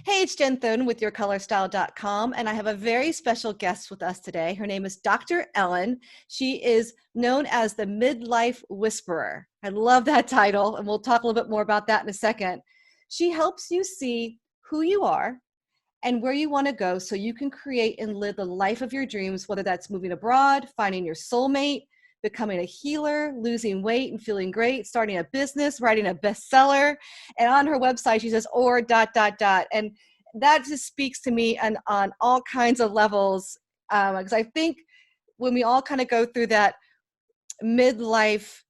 Hey, it's Jen Thune with YourColorStyle.com, and I have a very special guest with us today. Her name is Dr. Ellen. She is known as the Midlife Whisperer. I love that title, and we'll talk a little bit more about that in a second. She helps you see who you are and where you want to go so you can create and live the life of your dreams, whether that's moving abroad, finding your soulmate, becoming a healer, losing weight and feeling great, starting a business, writing a bestseller. And on her website, she says, or ... And that just speaks to me on all kinds of levels. Because I think when we all kind of go through that midlife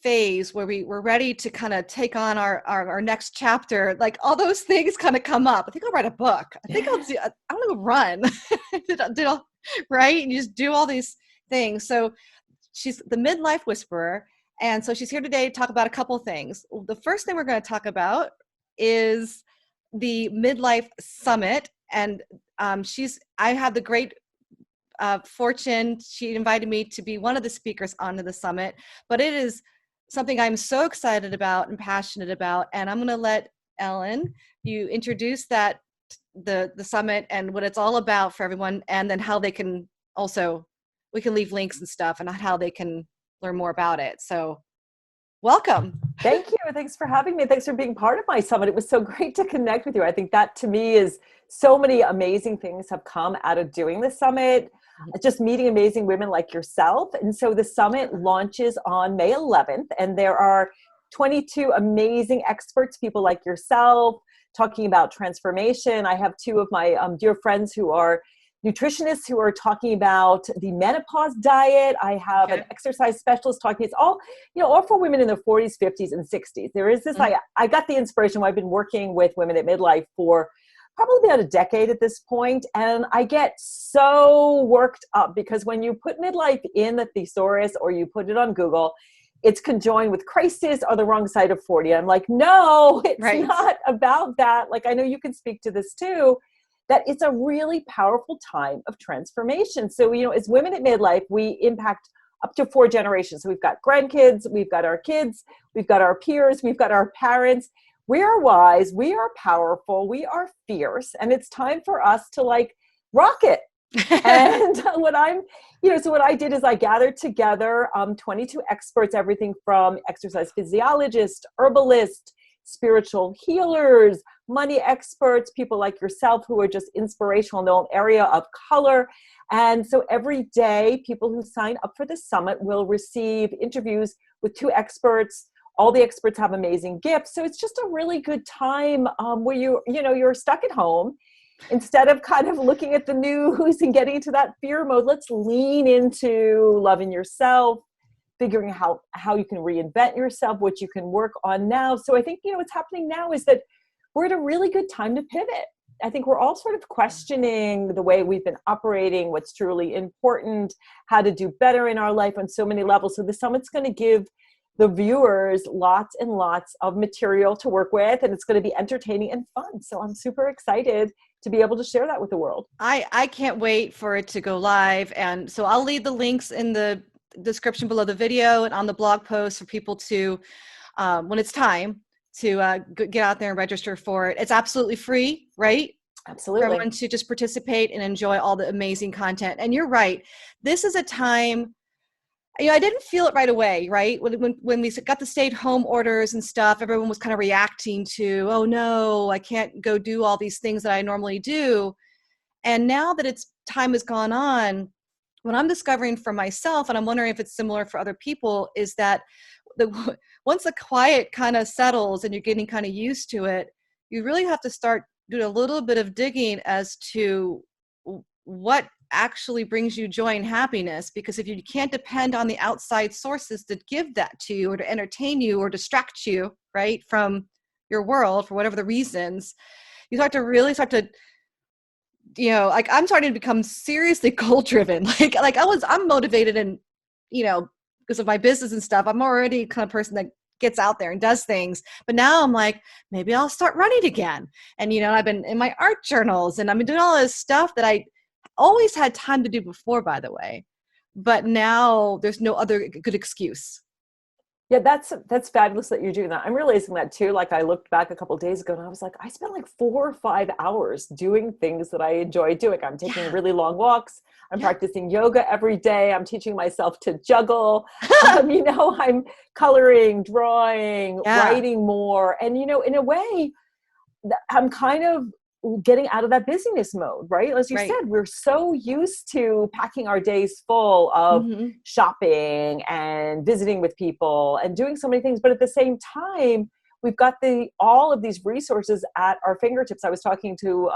phase where we're ready to kind of take on our next chapter, like all those things kind of come up. I think I'll write a book. I think I want to run. Right? And you just do all these things. So she's the Midlife Whisperer. And so she's here today to talk about a couple things. The first thing we're going to talk about is the Midlife Summit. And I have the great fortune. She invited me to be one of the speakers onto the summit, but it is something I'm so excited about and passionate about. And I'm going to let Ellen, you introduce the summit and what it's all about for everyone, and then how they can also, we can leave links and stuff and how they can learn more about it. So welcome. Thank you. Thanks for having me. Thanks for being part of my summit. It was so great to connect with you. I think that to me is so many amazing things have come out of doing the summit, just meeting amazing women like yourself. And so the summit launches on May 11th, and there are 22 amazing experts, people like yourself, talking about transformation. I have two of my dear friends who are nutritionists who are talking about the menopause diet. I have an exercise specialist talking. It's all, all for women in their 40s, 50s, and 60s. There is this, I got the inspiration. I've been working with women at midlife for probably about a decade at this point. And I get so worked up because when you put midlife in the thesaurus or you put it on Google, it's conjoined with crisis or the wrong side of 40. I'm like, no, it's not about that. Like, I know you can speak to this too, that it's a really powerful time of transformation. So, as women at midlife, we impact up to 4 generations. So we've got grandkids, we've got our kids, we've got our peers, we've got our parents. We are wise, we are powerful, we are fierce, and it's time for us to rock it. And what I did is I gathered together 22 experts, everything from exercise physiologists, herbalists, spiritual healers, money experts, people like yourself who are just inspirational in their own area of color. And so every day, people who sign up for the summit will receive interviews with 2 experts. All the experts have amazing gifts. So it's just a really good time where you're stuck at home. Instead of kind of looking at the news and getting into that fear mode, let's lean into loving yourself, figuring out how you can reinvent yourself, what you can work on now. So I think, what's happening now is that we're at a really good time to pivot. I think we're all sort of questioning the way we've been operating, what's truly important, how to do better in our life on so many levels. So the summit's going to give the viewers lots and lots of material to work with, and it's going to be entertaining and fun. So I'm super excited to be able to share that with the world. I can't wait for it to go live. And so I'll leave the links in the description below the video and on the blog post for people to, when it's time to get out there and register for it. It's absolutely free, right? Absolutely. For everyone to just participate and enjoy all the amazing content. And you're right. This is a time, I didn't feel it right away, right? When we got the stay-at-home orders and stuff, everyone was kind of reacting to, oh no, I can't go do all these things that I normally do. And now that time has gone on, what I'm discovering for myself, and I'm wondering if it's similar for other people, is that once the quiet kind of settles and you're getting kind of used to it, you really have to start doing a little bit of digging as to what actually brings you joy and happiness. Because if you can't depend on the outside sources to give that to you or to entertain you or distract you, right, from your world for whatever the reasons, you really start to, I'm starting to become seriously goal driven. I'm motivated and, because of my business and stuff, I'm already kind of person that gets out there and does things. But now I'm like, maybe I'll start running again. And, I've been in my art journals and I've been doing all this stuff that I always had time to do before, by the way. But now there's no other good excuse. Yeah, that's fabulous that you're doing that. I'm realizing that too. Like I looked back a couple of days ago and I was like, I spent like 4 or 5 hours doing things that I enjoy doing. I'm taking Yeah. really long walks. I'm Yeah. practicing yoga every day. I'm teaching myself to juggle. I'm coloring, drawing, Yeah. writing more. And, in a way, I'm kind of getting out of that busyness mode, right? As you Right. said, we're so used to packing our days full of Hmm. shopping and visiting with people and doing so many things. But at the same time, we've got all of these resources at our fingertips. I was talking to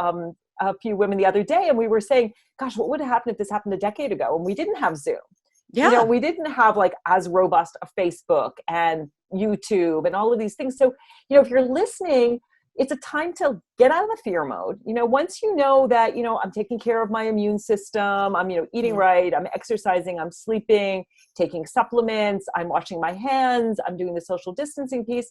a few women the other day, and we were saying, gosh, what would have happened if this happened a decade ago and we didn't have Zoom? Yeah. We didn't have like as robust a Facebook and YouTube and all of these things. So, if you're listening, it's a time to get out of the fear mode. Once you know that, I'm taking care of my immune system, I'm, eating Mhm. right, I'm exercising, I'm sleeping, taking supplements, I'm washing my hands, I'm doing the social distancing piece,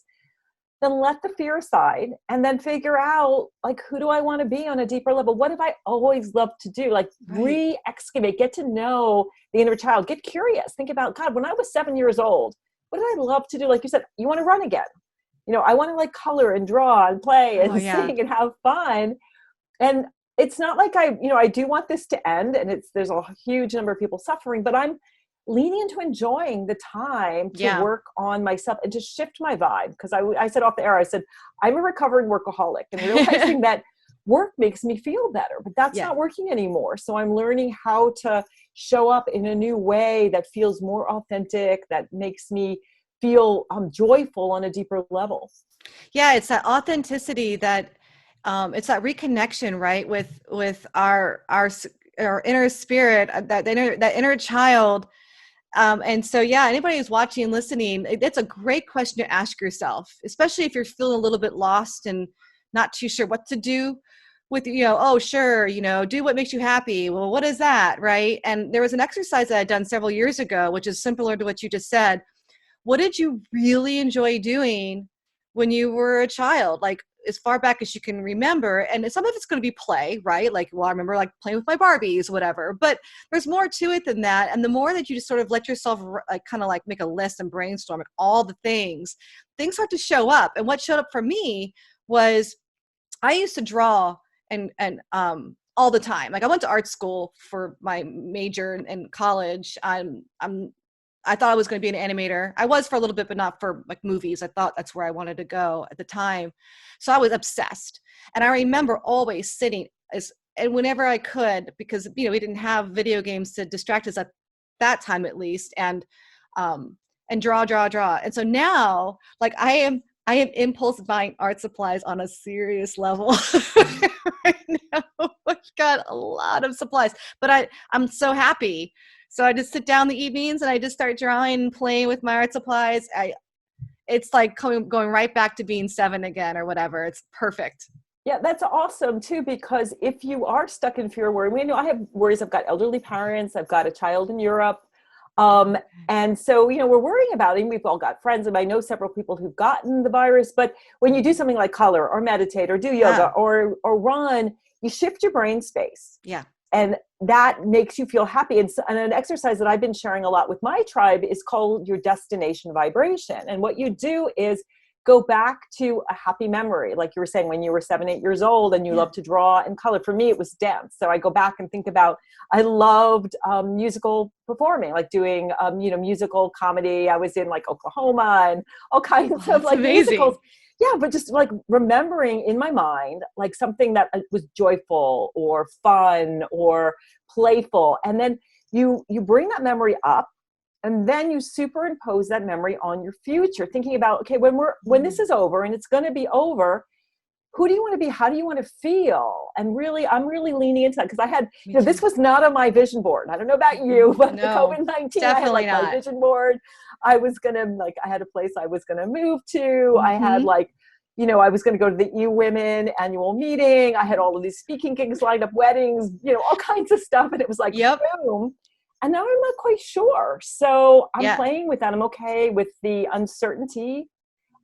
then let the fear aside and then figure out, like, who do I want to be on a deeper level? What have I always loved to do? Like, Right. re-excavate, get to know the inner child, get curious, think about, God, when I was 7 years old, what did I love to do? Like you said, you want to run again. I want to like color and draw and play Oh and yeah. sing and have fun. And it's not like I do want this to end, and there's a huge number of people suffering, but I'm leaning into enjoying the time to Yeah. work on myself and to shift my vibe. Because I said off the air, I said, I'm a recovering workaholic, and realizing that work makes me feel better, but that's Yeah. not working anymore. So I'm learning how to show up in a new way that feels more authentic, that makes me feel joyful on a deeper level. Yeah, it's that authenticity that it's that reconnection, right, with our inner spirit, that inner child. And so, yeah, anybody who's watching and listening, it's a great question to ask yourself, especially if you're feeling a little bit lost and not too sure what to do with, oh, sure, do what makes you happy. Well, what is that, right? And there was an exercise that I'd done several years ago, which is similar to what you just said. What did you really enjoy doing when you were a child? Like as far back as you can remember. And some of it's going to be play, right? Like, well, I remember like playing with my Barbies, whatever, but there's more to it than that. And the more that you just sort of let yourself like kind of like make a list and brainstorm like all the things start to show up. And what showed up for me was I used to draw and all the time. Like I went to art school for my major in college. I thought I was going to be an animator. I was for a little bit, but not for like movies. I thought that's where I wanted to go at the time. So I was obsessed. And I remember always sitting and whenever I could, because, we didn't have video games to distract us at that time, at least. And draw, draw, draw. And so now like I am impulse buying art supplies on a serious level right now. I've got a lot of supplies, but I'm so happy. So I just sit down the evenings and I just start drawing and playing with my art supplies. It's like going right back to being 7 again or whatever. It's perfect. Yeah, that's awesome too, because if you are stuck in fear worry, we know I have worries. I've got elderly parents, I've got a child in Europe. Um, and so, we're worrying about it. We've all got friends, and I know several people who've gotten the virus, but when you do something like color or meditate or do yoga Yeah. or run, you shift your brain space. Yeah. And that makes you feel happy. And an exercise that I've been sharing a lot with my tribe is called your destination vibration. And what you do is go back to a happy memory. Like you were saying, when you were 7, 8 years old and you Yeah. love to draw and color. For me, it was dance. So I go back and think about, I loved musical performing, like doing, musical comedy. I was in like Oklahoma and all kinds Oh, of that's like musicals. amazing. Yeah, but just like remembering in my mind, like something that was joyful or fun or playful. And then you bring that memory up, and then you superimpose that memory on your future, thinking about, okay, when this is over, and it's going to be over, who do you want to be? How do you want to feel? And really, I'm really leaning into that, because I had, Me too. this was not on my vision board. I don't know about you, but the No, COVID-19, I had definitely like my not. vision board. I was going to I had a place I was going to move to. I had Mm-hmm. like, I was going to go to the Women annual meeting. I had all of these speaking gigs lined up, weddings, all kinds of stuff. And it was like, Yep. boom. And now I'm not quite sure. So I'm Yeah. playing with that. I'm okay with the uncertainty.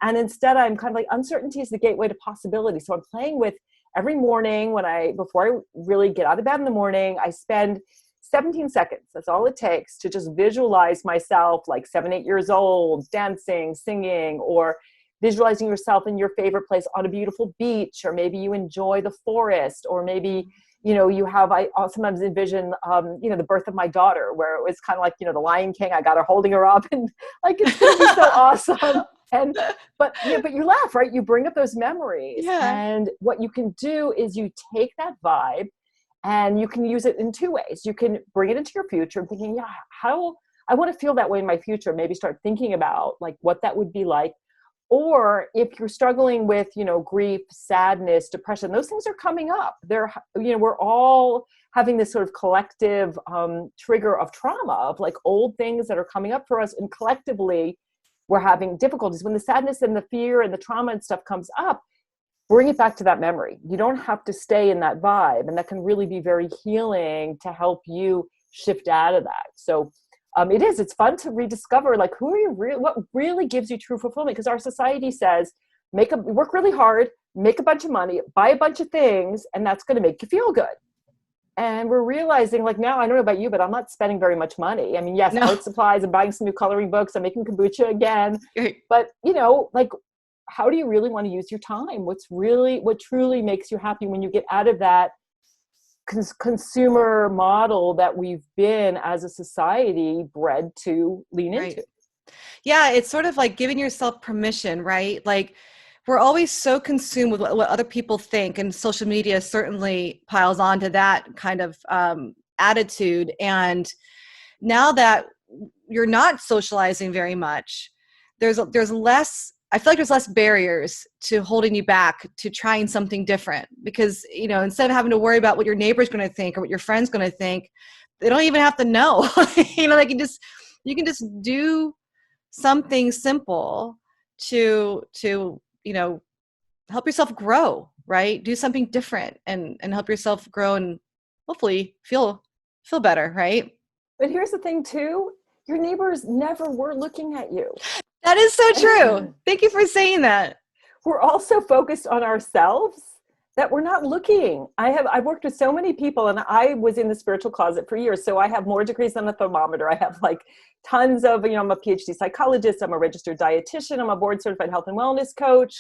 And instead, I'm kind of like, uncertainty is the gateway to possibility. So I'm playing with every morning before I really get out of bed in the morning, I spend 17 seconds. That's all it takes to just visualize myself like 7, 8 years old, dancing, singing, or visualizing yourself in your favorite place on a beautiful beach, or maybe you enjoy the forest, or maybe, you have, I sometimes envision, the birth of my daughter, where it was kind of like, the Lion King, I got her holding her up and like, it's going to be so awesome. But you laugh, right? You bring up those memories. Yeah. And what you can do is you take that vibe and you can use it in 2 ways. You can bring it into your future and thinking, yeah, how I want to feel that way in my future. Maybe start thinking about like what that would be like. Or if you're struggling with, grief, sadness, depression, those things are coming up. We're all having this sort of collective trigger of trauma, of like old things that are coming up for us. And collectively, we're having difficulties. When the sadness and the fear and the trauma and stuff comes up, bring it back to that memory. You don't have to stay in that vibe. And that can really be very healing to help you shift out of that. So it's fun to rediscover, like, who are you what really gives you true fulfillment? Because our society says, work really hard, make a bunch of money, buy a bunch of things, and that's going to make you feel good. And we're realizing, like, now, I don't know about you, but I'm not spending very much money. I mean, yes, No. art supplies, I'm buying some new coloring books, I'm making kombucha again. But, like, how do you really want to use your time? What truly makes you happy when you get out of that consumer model that we've been as a society bred to lean into? Yeah, it's sort of like giving yourself permission, right? Like, we're always so consumed with what other people think, and social media certainly piles onto that kind of attitude. And now that you're not socializing very much, there's less, I feel like there's less barriers to holding you back to trying something different, because, instead of having to worry about what your neighbor's going to think or what your friend's going to think, they don't even have to know. You can just do something simple to help yourself grow, right? Do something different and help yourself grow and hopefully feel better, right? But here's the thing too, your neighbors never were looking at you. That is so true. Thank you for saying that. We're all so focused on ourselves that we're not looking. I've worked with so many people, and I was in the spiritual closet for years. So I have more degrees than a thermometer. I have like tons of, I'm a PhD psychologist. I'm a registered dietitian. I'm a board certified health and wellness coach.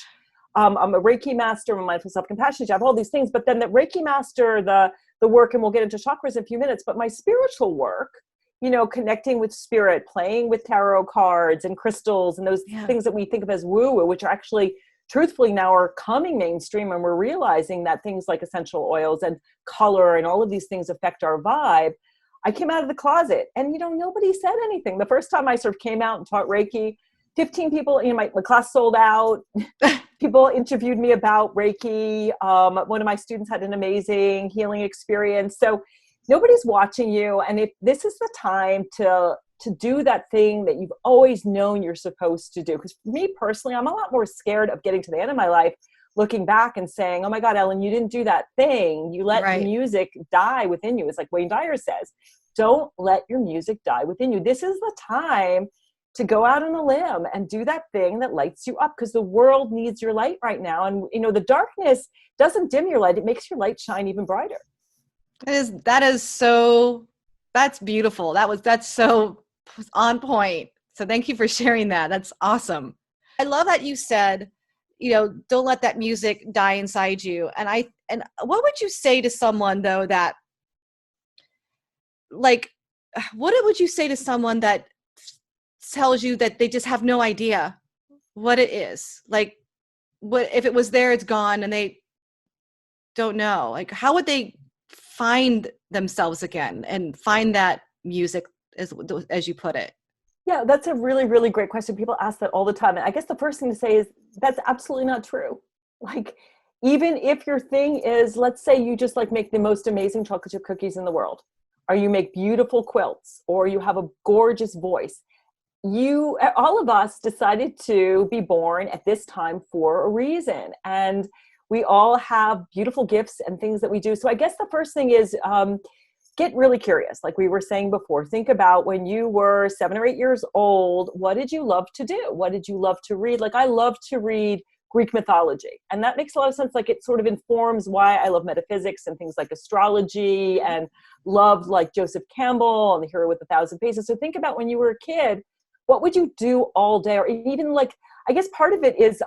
I'm a Reiki master. I'm a mindful self-compassion. I have all these things, but then the Reiki master, the work, and we'll get into chakras in a few minutes, but my spiritual work, connecting with spirit, playing with tarot cards and crystals and those things that we think of as woo-woo, which are actually truthfully now are coming mainstream. And we're realizing that things like essential oils and color and all of these things affect our vibe. I came out of the closet and, nobody said anything. The first time I sort of came out and taught Reiki, 15 people, my class sold out. People interviewed me about Reiki. One of my students had an amazing healing experience. So nobody's watching you. And if this is the time to do that thing that you've always known you're supposed to do. Because for me personally, I'm a lot more scared of getting to the end of my life, looking back and saying, oh my God, Ellen, you didn't do that thing. You let the music die within you. It's like Wayne Dyer says, don't let your music die within you. This is the time to go out on a limb and do that thing that lights you up, because the world needs your light right now. And, the darkness doesn't dim your light. It makes your light shine even brighter. That's beautiful. That's so on point. So thank you for sharing that. That's awesome. I love that you said, don't let that music die inside you. And what would you say to someone though that, like, what would you say to someone that tells you that they just have no idea what it is? Like, what if it was there, it's gone, and they don't know? Like, how would they find themselves again and find that music, as you put it? Yeah, that's a really, really great question. People ask that all the time. And I guess the first thing to say is that's absolutely not true. Like, even if your thing is, let's say you just like make the most amazing chocolate chip cookies in the world, or you make beautiful quilts, or you have a gorgeous voice. All of us decided to be born at this time for a reason. And we all have beautiful gifts and things that we do. So I guess the first thing is get really curious. Like we were saying before, think about when you were 7 or 8 years old, what did you love to do? What did you love to read? Like I love to read Greek mythology. And that makes a lot of sense. Like it sort of informs why I love metaphysics and things like astrology, and loved like Joseph Campbell and The Hero with a Thousand Faces. So think about when you were a kid, what would you do all day? Or even like, I guess part of it is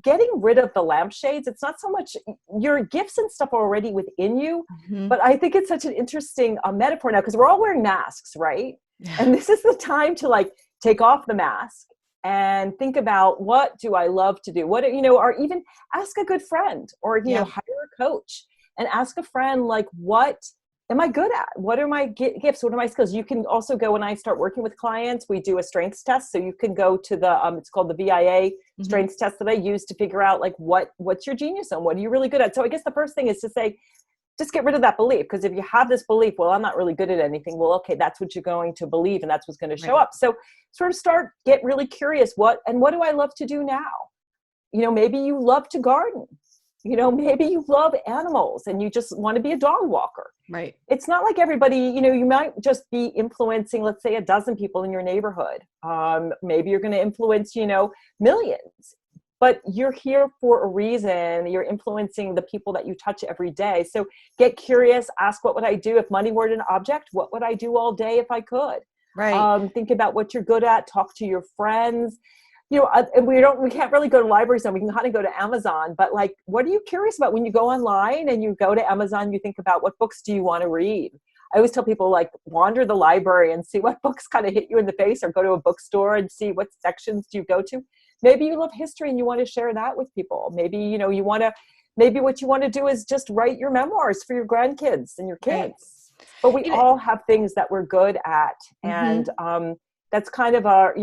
getting rid of the lampshades. It's not so much your gifts and stuff are already within you, but I think it's such an interesting metaphor now, because we're all wearing masks, right? Yeah. And this is the time to like take off the mask and think about, what do I love to do? What, or even ask a good friend, or, hire a coach and ask a friend, like, what am I good at? What are my gifts? What are my skills? You can also go, when I start working with clients, we do a strengths test. So you can go to the, it's called the VIA strengths test that I use to figure out like, what's your genius and what are you really good at? So I guess the first thing is to say, just get rid of that belief. Because if you have this belief, well, I'm not really good at anything. Well, okay, that's what you're going to believe, and that's what's going to show up. So sort of get really curious. What do I love to do now? Maybe you love to garden. Maybe you love animals and you just want to be a dog walker. Right. It's not like everybody, you might just be influencing, let's say, 12 people in your neighborhood. Maybe you're going to influence, millions. But you're here for a reason. You're influencing the people that you touch every day. So get curious. Ask, what would I do if money were an object? What would I do all day if I could? Right. Think about what you're good at. Talk to your friends. We can't really go to libraries, and we can kind of go to Amazon. But like, what are you curious about when you go online and you go to Amazon? You think about, what books do you want to read? I always tell people, like, wander the library and see what books kind of hit you in the face, or go to a bookstore and see what sections do you go to. Maybe you love history and you want to share that with people. Maybe, maybe what you want to do is just write your memoirs for your grandkids and your kids. Right. But we all have things that we're good at. And that's kind of our,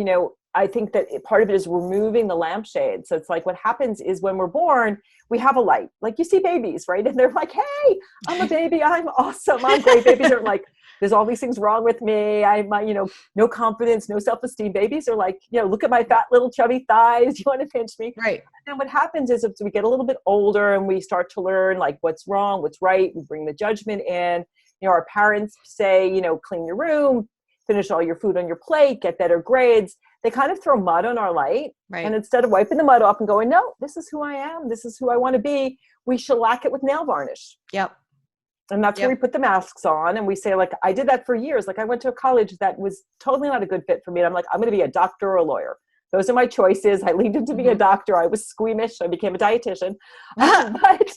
I think that part of it is removing the lampshade. So it's like, what happens is when we're born, we have a light. Like, you see babies, right? And they're like, hey, I'm a baby. I'm awesome. I'm great. Babies are like, there's all these things wrong with me. I'm, no confidence, no self-esteem. Babies are like, look at my fat little chubby thighs. You want to pinch me? Right. And what happens is, as we get a little bit older and we start to learn like what's wrong, what's right, we bring the judgment in. Our parents say, clean your room, finish all your food on your plate, get better grades. They kind of throw mud on our light. Right. And instead of wiping the mud off and going, no, this is who I am, this is who I want to be, we shellac it with nail varnish. Yep. And that's where we put the masks on, and we say, like, I did that for years. Like, I went to a college that was totally not a good fit for me. And I'm like, I'm going to be a doctor or a lawyer. Those are my choices. I leaned into being a doctor. I was squeamish. I became a dietitian. But,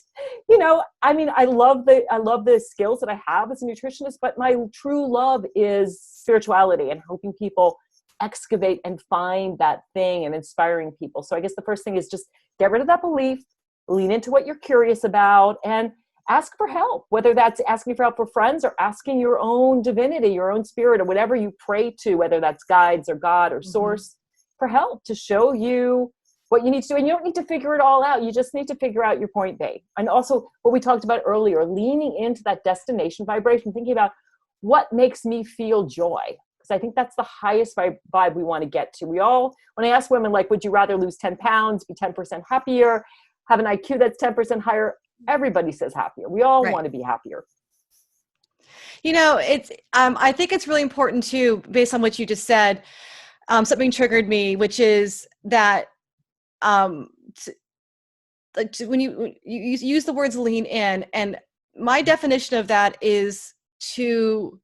I love the skills that I have as a nutritionist, but my true love is spirituality and helping people excavate and find that thing and inspiring people. So I guess the first thing is just get rid of that belief, lean into what you're curious about, and ask for help, whether that's asking for help for friends or asking your own divinity, your own spirit, or whatever you pray to, whether that's guides or God or source, for help to show you what you need to do. And you don't need to figure it all out. You just need to figure out your point B. And also what we talked about earlier, leaning into that destination vibration, thinking about what makes me feel joy. Because I think that's the highest vibe we want to get to. We all, when I ask women, like, would you rather lose 10 pounds, be 10% happier, have an IQ that's 10% higher? Everybody says happier. We all want to be happier. It's, I think it's really important too, based on what you just said, something triggered me, which is that, when you use the words lean in, and my definition of that is to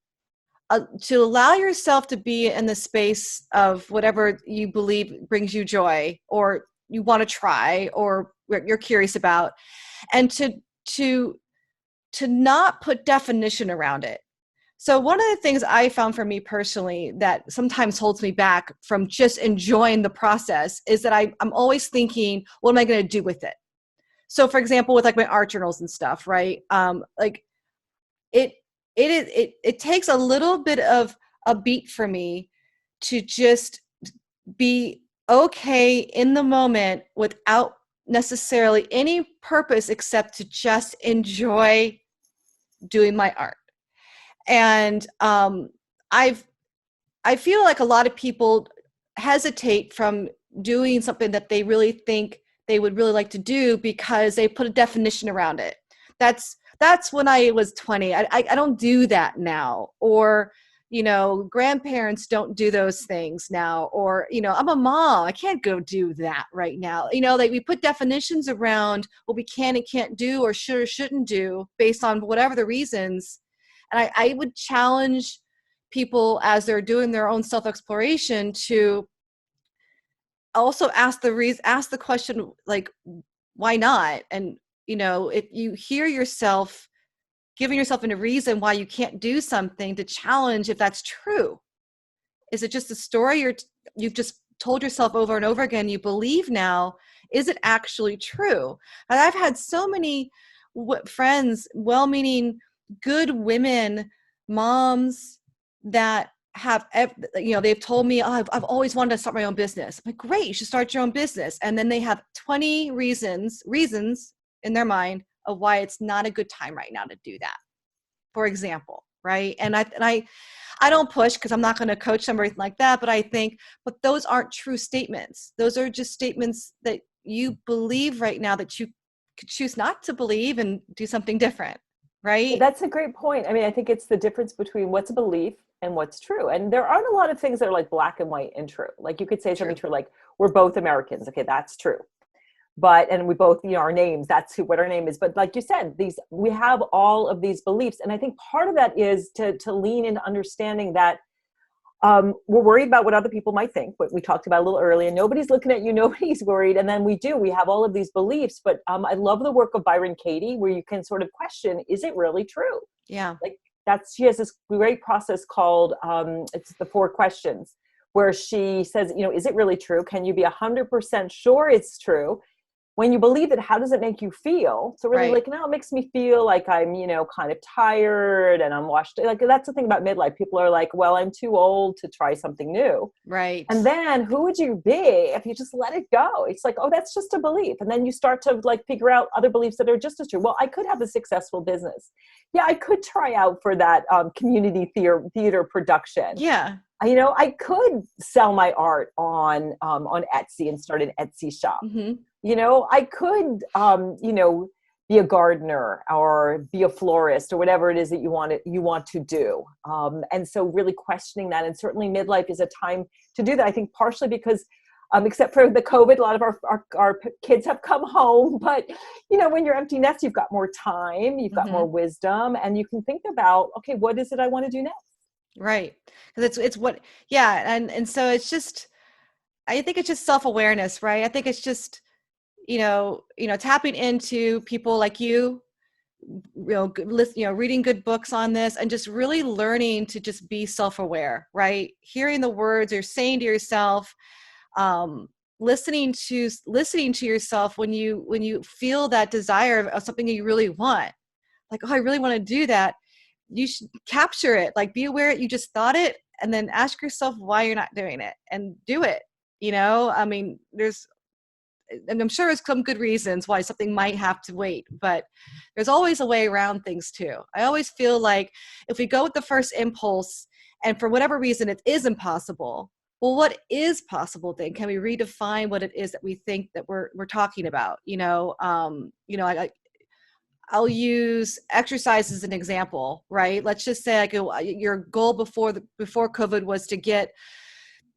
allow yourself to be in the space of whatever you believe brings you joy, or you want to try, or you're curious about, and to not put definition around it. So one of the things I found for me personally that sometimes holds me back from just enjoying the process is that I'm always thinking, what am I going to do with it? So for example, with like my art journals and stuff, right? It takes a little bit of a beat for me to just be okay in the moment without necessarily any purpose except to just enjoy doing my art. And I feel like a lot of people hesitate from doing something that they really think they would really like to do because they put a definition around it. That's when I was 20. I don't do that now. Or, grandparents don't do those things now, or, I'm a mom, I can't go do that right now. Like we put definitions around what we can and can't do or should or shouldn't do based on whatever the reasons. And I would challenge people as they're doing their own self-exploration to also ask the question, like, why not? And, if you hear yourself giving yourself a reason why you can't do something, to challenge if that's true. Is it just a story you've just told yourself over and over again you believe now? Is it actually true? And I've had so many friends, well-meaning, good women, moms that have, they've told me, oh, I've always wanted to start my own business. I'm like, great, you should start your own business. And then they have 20 reasons in their mind of why it's not a good time right now to do that, for example, right? And I don't push, because I'm not going to coach them or anything like that, but those aren't true statements. Those are just statements that you believe right now that you could choose not to believe and do something different, right? That's a great point. I mean, I think it's the difference between what's a belief and what's true. And there aren't a lot of things that are like black and white and true. Like you could say something true, like we're both Americans. Okay, that's true. And we both, our names, that's what our name is. But like you said, we have all of these beliefs. And I think part of that is to lean into understanding that we're worried about what other people might think, what we talked about a little earlier. Nobody's looking at you, nobody's worried. And then we have all of these beliefs. But I love the work of Byron Katie, where you can sort of question, is it really true? Yeah. Like she has this great process called, it's the 4 questions, where she says, is it really true? Can you be 100% sure it's true? When you believe it, how does it make you feel? So really, like, it makes me feel like I'm, kind of tired and I'm washed. Like, that's the thing about midlife. People are like, well, I'm too old to try something new. Right. And then who would you be if you just let it go? It's like, oh, that's just a belief. And then you start to like figure out other beliefs that are just as true. Well, I could have a successful business. Yeah, I could try out for that community theater production. Yeah. I could sell my art on Etsy and start an Etsy shop. Mm-hmm. I could, be a gardener or be a florist or whatever it is that you want to do. And so really questioning that. And certainly midlife is a time to do that. I think partially because, except for the COVID, a lot of our kids have come home, but when you're empty nest, you've got more time, you've got more wisdom, and you can think about, okay, what is it I want to do next? Right. Because it's what, yeah. And so it's just, I think it's just self-awareness, right? I think it's just, tapping into people like you, reading good books on this and just really learning to just be self-aware, right? Hearing the words you're saying to yourself, listening to yourself when you feel that desire of something you really want, like, oh, I really want to do that. You should capture it, like be aware you just thought it, and then ask yourself why you're not doing it and do it. I mean, and I'm sure there's some good reasons why something might have to wait, but there's always a way around things too. I always feel like if we go with the first impulse and for whatever reason it is impossible, well, what is possible then? Can we redefine what it is that we think that we're talking about? I'll use exercise as an example, right? Let's just say your goal before COVID was to get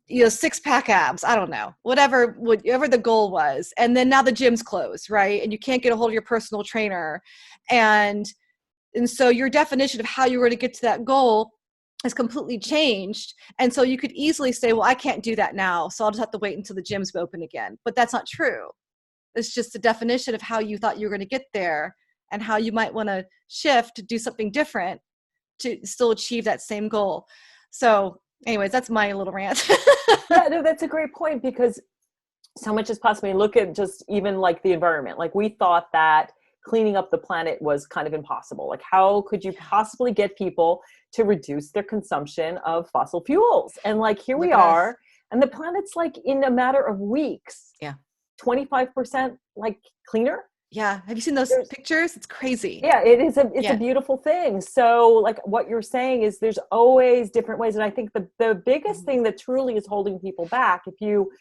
6-pack abs. I don't know, whatever the goal was. And then now the gym's closed, right? And you can't get a hold of your personal trainer. And so your definition of how you were to get to that goal has completely changed. And so you could easily say, well, I can't do that now, so I'll just have to wait until the gym's open again. But that's not true. It's just a definition of how you thought you were going to get there and how you might want to shift to do something different to still achieve that same goal. So anyways, that's my little rant. Yeah, no, that's a great point, because so much is possible. Look at just even like the environment. Like we thought that cleaning up the planet was kind of impossible. Like how could you possibly get people to reduce their consumption of fossil fuels? And like here we are, and the planet's like in a matter of weeks, 25% like cleaner. Yeah. Have you seen those pictures? It's crazy. Yeah, it's a beautiful thing. So like what you're saying is there's always different ways. And I think the biggest thing that truly is holding people back, if you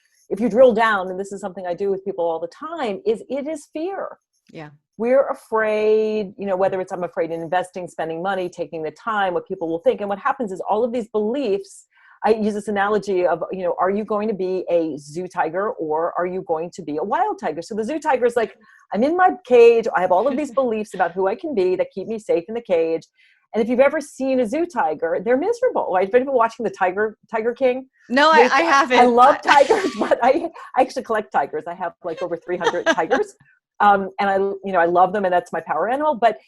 drill down, and this is something I do with people all the time, is it is fear. Yeah. We're afraid, whether it's I'm afraid in investing, spending money, taking the time, what people will think. And what happens is all of these beliefs, I use this analogy of, are you going to be a zoo tiger or are you going to be a wild tiger? So the zoo tiger is like, I'm in my cage. I have all of these beliefs about who I can be that keep me safe in the cage. And if you've ever seen a zoo tiger, they're miserable. Right? Have you been watching the Tiger King? No, I haven't. I love tigers, but I actually collect tigers. I have like over 300 tigers. And I love them, and that's my power animal. But,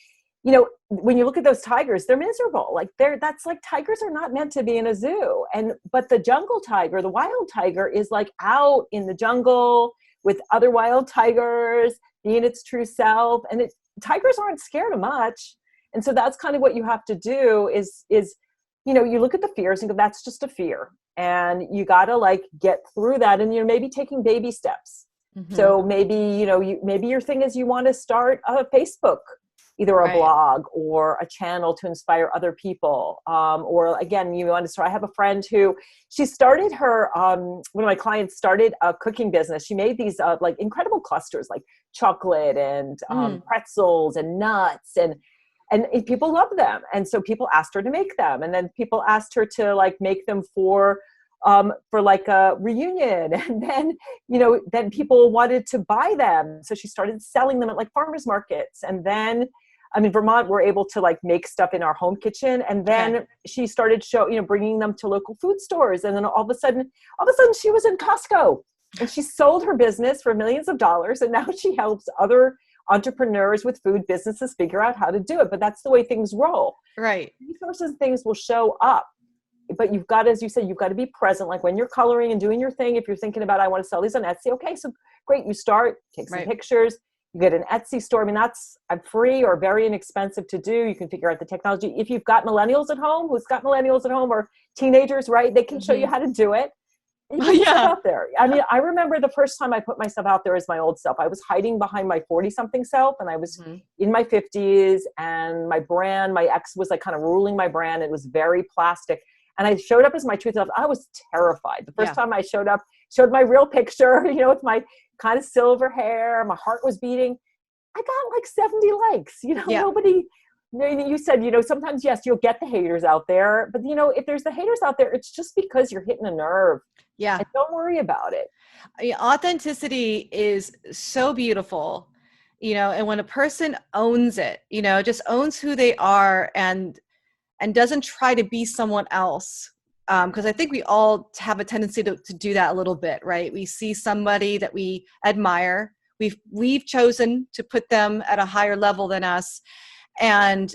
when you look at those tigers, they're miserable. Like that's like tigers are not meant to be in a zoo. But the jungle tiger, the wild tiger is like out in the jungle with other wild tigers, being its true self. And tigers aren't scared of much. And so that's kind of what you have to do is, you look at the fears and go, that's just a fear. And you got to like get through that. And you're maybe taking baby steps. Mm-hmm. So maybe, maybe your thing is you want to start a Facebook, either a blog or a channel to inspire other people. Or again, you want to start, I have a friend who, she started her, one of my clients started a cooking business. She made these like incredible clusters, like chocolate and pretzels and nuts and people love them. And so people asked her to make them. And then people asked her to like make them for like a reunion. And then, then people wanted to buy them. So she started selling them at like farmers markets. And then, Vermont, we're able to like make stuff in our home kitchen. And then she started bringing them to local food stores. And then all of a sudden she was in Costco and she sold her business for millions of dollars. And now she helps other entrepreneurs with food businesses figure out how to do it. But that's the way things roll. Right. Resources, things will show up. But you've got, as you said, you've got to be present. Like when you're coloring and doing your thing, if you're thinking about, I want to sell these on Etsy. Okay, so great. You start, take some pictures, you get an Etsy store. That's free or very inexpensive to do. You can figure out the technology. If you've got millennials at home, who's got millennials at home or teenagers, right? They can show you how to do it. You put yourself out there. I remember the first time I put myself out there as my old self. I was hiding behind my 40-something self, and I was in my 50s, and my brand, my ex was like kind of ruling my brand. It was very plastic. And I showed up as my true self. I was terrified. The first time I showed up, showed my real picture, with my kind of silver hair. My heart was beating. I got like 70 likes. Nobody, you said, sometimes, yes, you'll get the haters out there. But, if there's the haters out there, it's just because you're hitting a nerve. Yeah. And don't worry about it. Authenticity is so beautiful, and when a person owns it, just owns who they are and doesn't try to be someone else. Because I think we all have a tendency to do that a little bit, right? We see somebody that we admire. We've chosen to put them at a higher level than us. And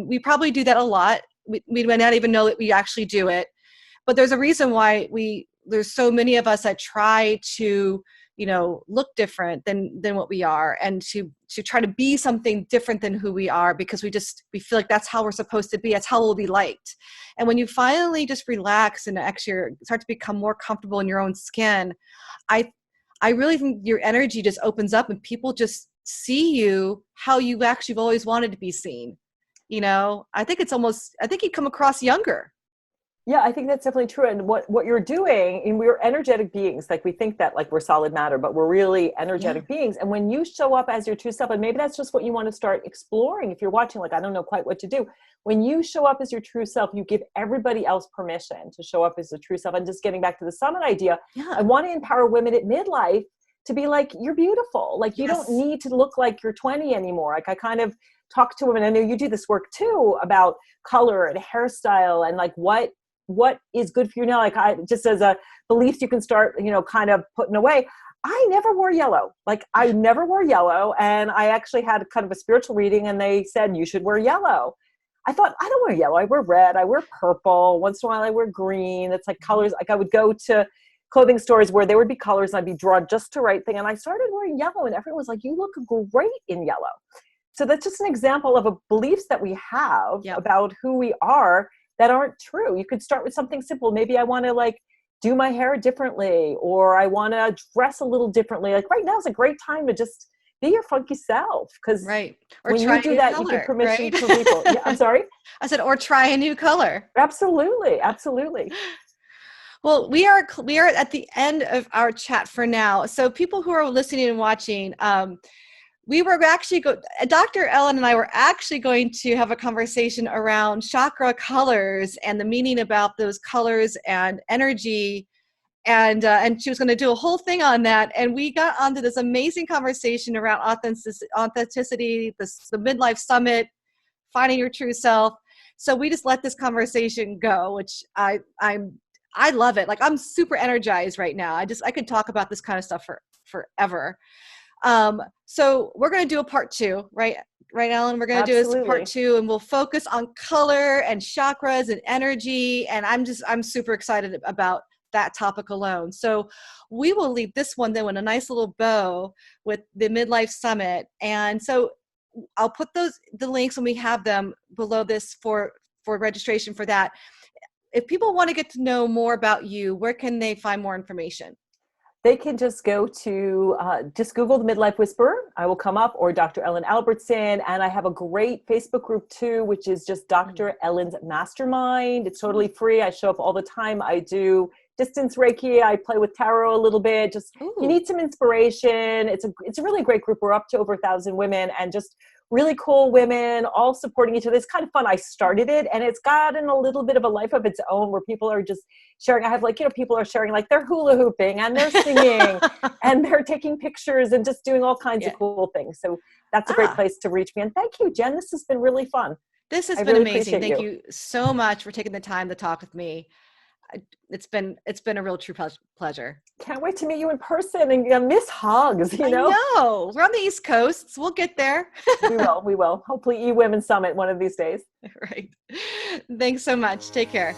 we probably do that a lot. We might not even know that we actually do it. But there's a reason why there's so many of us that try to, look different than what we are, and to try to be something different than who we are, because we feel like that's how we're supposed to be. That's how we'll be liked. And when you finally just relax and actually start to become more comfortable in your own skin, I really think your energy just opens up and people just see you how you actually have always wanted to be seen. I think you come across younger. Yeah, I think that's definitely true. And what you're doing, and we're energetic beings, like we think that like we're solid matter, but we're really energetic beings. And when you show up as your true self, and maybe that's just what you want to start exploring. If you're watching, like, I don't know quite what to do. When you show up as your true self, you give everybody else permission to show up as the true self. And just getting back to the summit idea, I want to empower women at midlife to be like, you're beautiful. Like you don't need to look like you're 20 anymore. Like I kind of talk to women. I know you do this work too about color and hairstyle and like what is good for you now. Like I just as a belief you can start, kind of putting away. I never wore yellow. Like I never wore yellow. And I actually had kind of a spiritual reading and they said, you should wear yellow. I thought, I don't wear yellow. I wear red. I wear purple. Once in a while I wear green. It's like colors. Like I would go to clothing stores where there would be colors and I'd be drawn just to right thing. And I started wearing yellow and everyone was like, you look great in yellow. So that's just an example of a beliefs that we have about who we are that aren't true. You could start with something simple. Maybe I want to like do my hair differently, or I want to dress a little differently. Like right now is a great time to just be your funky self. Because when you do that, you give permission to people. Yeah, I'm sorry? I said, or try a new color. Absolutely. Absolutely. Well, we are at the end of our chat for now. So people who are listening and watching, we were actually Dr. Ellen and I were actually going to have a conversation around chakra colors and the meaning about those colors and energy. And she was going to do a whole thing on that. And we got onto this amazing conversation around authenticity, the Midlife Summit, finding your true self. So we just let this conversation go, which I love it. Like, I'm super energized right now. I could talk about this kind of stuff forever. So we're going to do a part 2, right? Right, Ellen? We're going to do this part 2, and we'll focus on color and chakras and energy. And I'm super excited about that topic alone. So we will leave this one then with a nice little bow with the Midlife Summit. And so I'll put the links when we have them below this for registration for that. If people want to get to know more about you, where can they find more information? They can just go to, just Google the Midlife Whisperer. I will come up, or Dr. Ellen Albertson. And I have a great Facebook group too, which is just Dr. Ellen's Mastermind. It's totally free. I show up all the time. I do distance Reiki. I play with tarot a little bit. Just, you need some inspiration. It's a really great group. We're up to over 1,000 women, and just really cool women all supporting each other. It's kind of fun. I started it, and it's gotten a little bit of a life of its own, where people are just sharing. I have people are sharing they're hula hooping and they're singing and they're taking pictures and just doing all kinds of cool things. So that's a great place to reach me. And thank you, Jen. This has been really fun. This has been amazing. Thank you so much for taking the time to talk with me. It's been a real true pleasure. Can't wait to meet you in person and miss hugs, I know. We're on the East Coast. So we'll get there. We will. Hopefully E-Women Summit one of these days. Right. Thanks so much. Take care.